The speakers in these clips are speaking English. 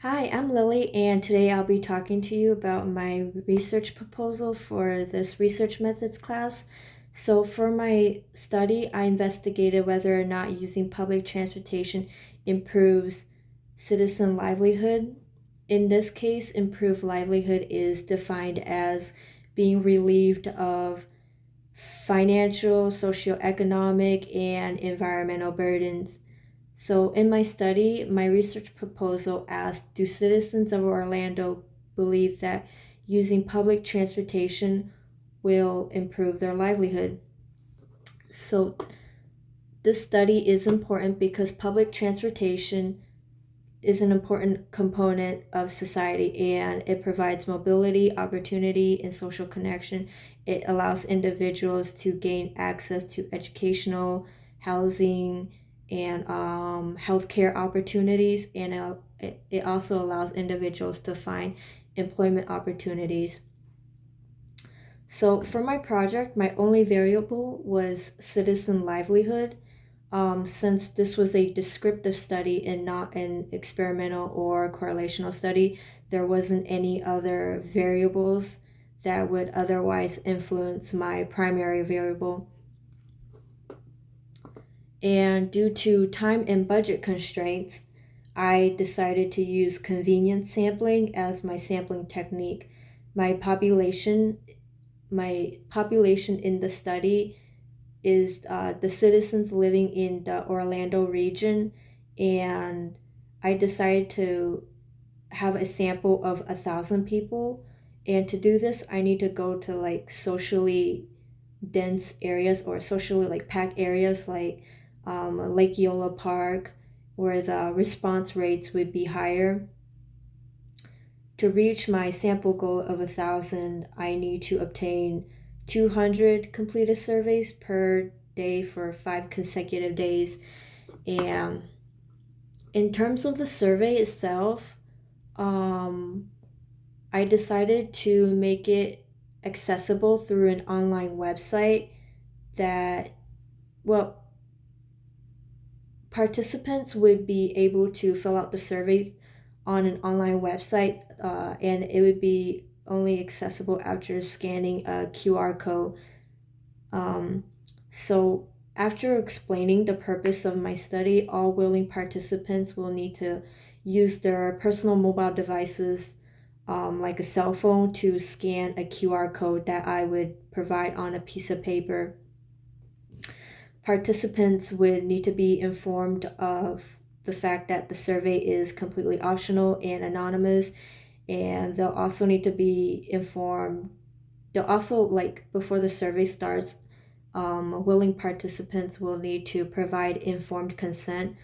Hi, I'm Lily, and today I'll be talking to you about my research proposal for this research methods class. So, for my study, I investigated whether or not using public transportation improves citizen livelihood. In this case, improved livelihood is defined as being relieved of financial, socioeconomic, and environmental burdens. So, in my study, my research proposal asked, do citizens of Orlando believe that using public transportation will improve their livelihood? So, this study is important because public transportation is an important component of society, and it provides mobility, opportunity, and social connection. It allows individuals to gain access to educational, housing, and healthcare opportunities, and it also allows individuals to find employment opportunities. So, for my project, my only variable was citizen livelihood. Since this was a descriptive study and not an experimental or correlational study, there wasn't any other variables that would otherwise influence my primary variable. And due to time and budget constraints, I decided to use convenience sampling as my sampling technique. My population, my population in the study is the citizens living in the Orlando region, and I decided to have a sample of 1,000 people. And to do this, I need to go to like socially dense areas or socially like packed areas like Lake Eola Park, where the response rates would be higher. To reach my sample goal of 1,000, I need to obtain 200 completed surveys per day for 5 consecutive days. And in terms of the survey itself, um, I decided to make it accessible through an online website that, well, participants would be able to fill out the survey on an online website, and it would be only accessible after scanning a QR code. Um, so, after explaining the purpose of my study, all willing participants will need to use their personal mobile devices, like a cell phone, to scan a QR code that I would provide on a piece of paper. Participants would need to be informed of the fact that the survey is completely optional and anonymous, and they'll also need to be informed. They'll also, like, before the survey starts, willing participants will need to provide informed consent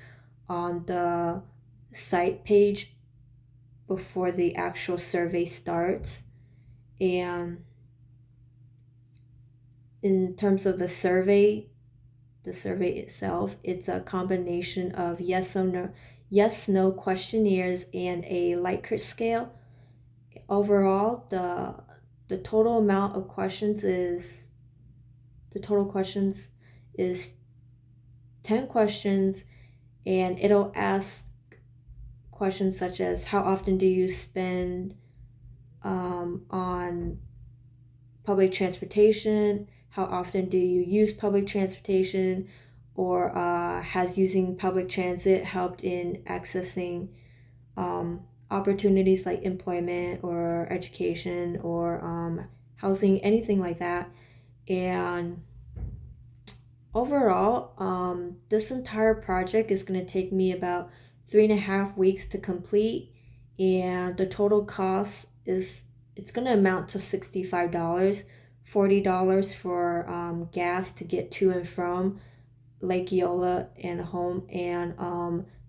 on the site page before the actual survey starts. And in terms of the survey itself, it's a combination of yes no questionnaires and a Likert scale. Overall, the total amount of questions is the total questions is 10 questions, and it'll ask questions such as how often do you spend on public transportation, how often do you use public transportation, or has using public transit helped in accessing opportunities like employment or education or housing, anything like that. And overall, this entire project is going to take me about 3.5 weeks to complete, and the total cost is it's going to amount to $65, $40 for gas to get to and from Lake Eola and home, and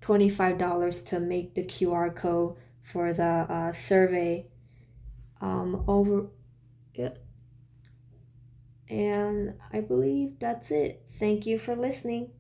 $25 to make the QR code for the survey. Over And I believe that's it. Thank you for listening.